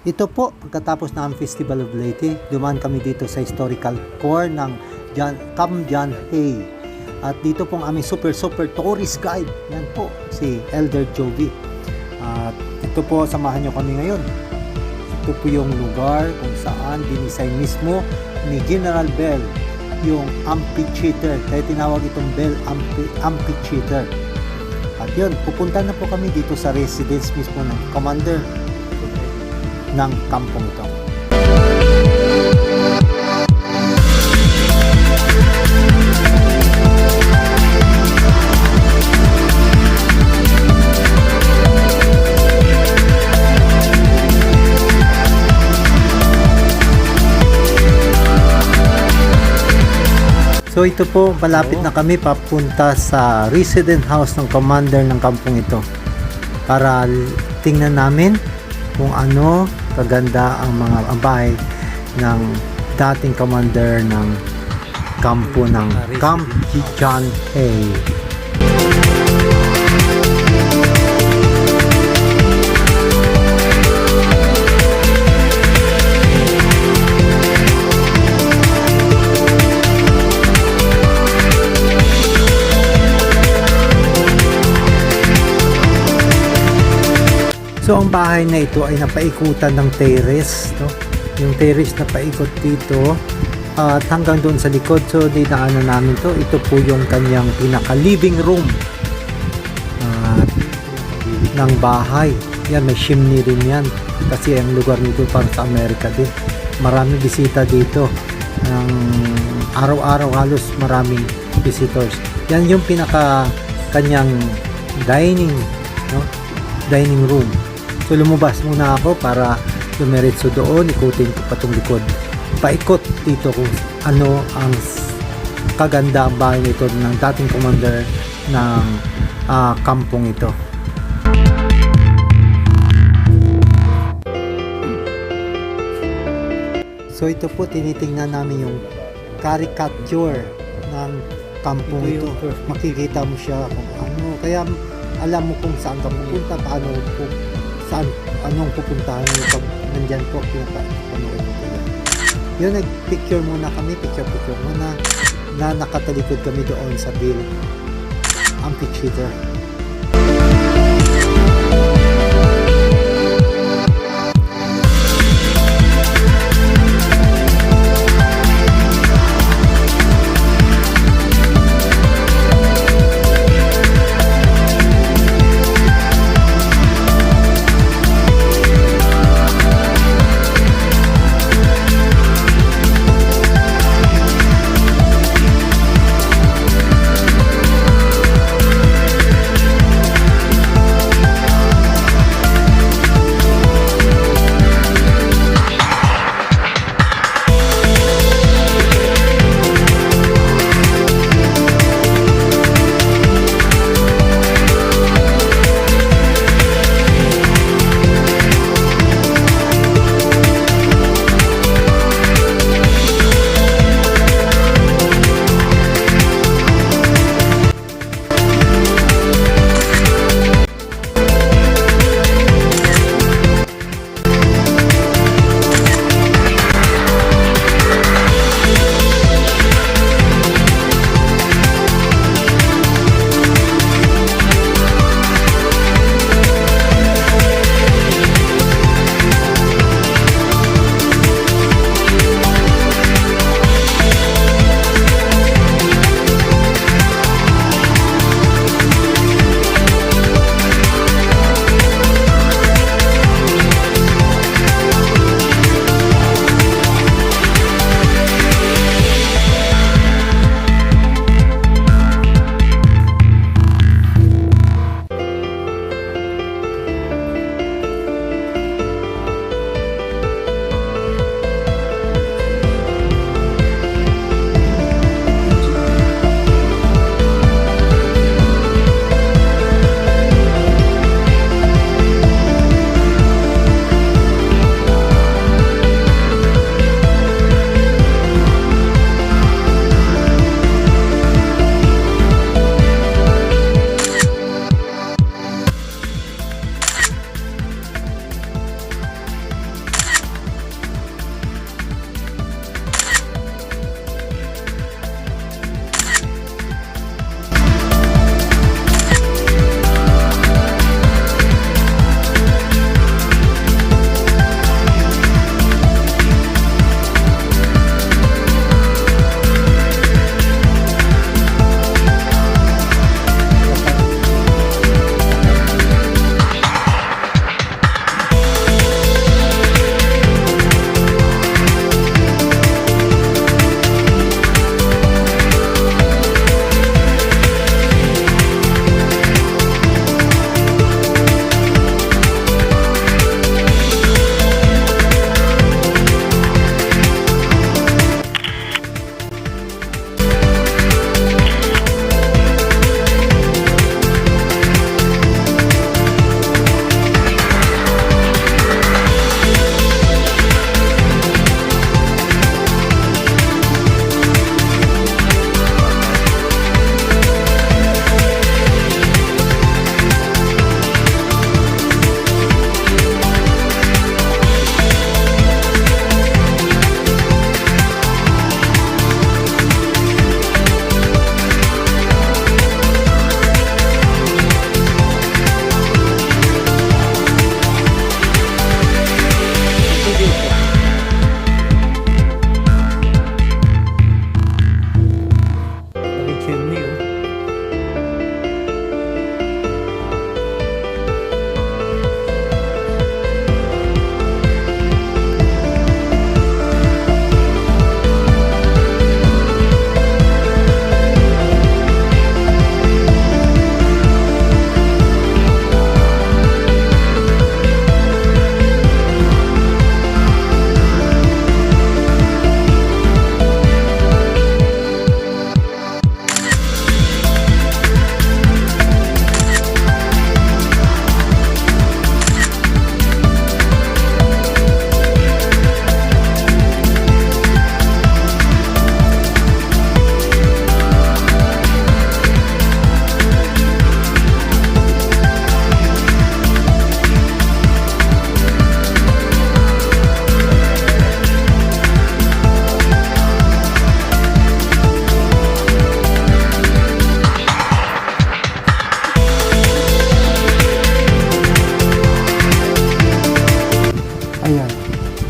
Ito po, pagkatapos ng Festival of Leyte, dumaan kami dito sa historical core ng Camp John Hay. At dito pong aming super tourist guide. Yan po, si Elder Jovi. At ito po, samahan nyo kami ngayon. Ito po yung lugar kung saan dinisign mismo ni General Bell yung amphitheater. Kaya tinawag itong Bell Amphitheater. At yun, pupunta na po kami dito sa residence mismo ng commander ng kampong ito. So ito po, malapit na kami papunta sa resident house ng commander ng kampong ito para tingnan namin kung ano kaganda ang mga bahay ng dating commander ng kampo ng Camp John Hay. So ang bahay na ito ay napaikutan ng terrace, no? Yung terrace na paikot dito at hanggang doon sa likod. So dinaanan namin to. Ito po yung kanyang pinaka living room ng bahay. Yan, may chimney rin yan kasi ang lugar nito para sa Amerika din. Maraming bisita dito. Araw-araw halos maraming visitors. Yan yung pinaka kanyang dining, no? Dining room. So lumabas muna ako para dumiretso doon, ikutin ko pa itong likod. Paikot dito kung ano ang kaganda ang bahay nito ng dating commander ng kampong ito. So ito po, tinitingnan namin yung caricature ng kampong ito. Makikita mo siya kung ano. Kaya alam mo kung saan ka pupunta, paano anong pupuntahan mo pag nandyan po pinapanood mo yan. Yun, nag-picture muna kami, picture muna na nakatalikod kami doon sa Bell Amphitheater.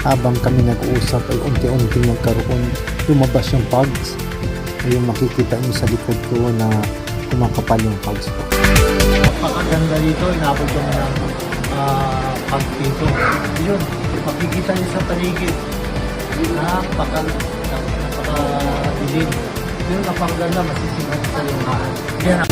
habang kami nag-uusap ay unti-unti nagkaroon, lumabas yung pugs. Ayun, makikita nyo sa likod ko na kumakapal yung pugs ko. Napakaganda dito, inabot kami ng pug dito. Yun, makikita nyo sa paligid. Napakadilim. Yun, napakaganda, masisigat sa yung haan. Yan.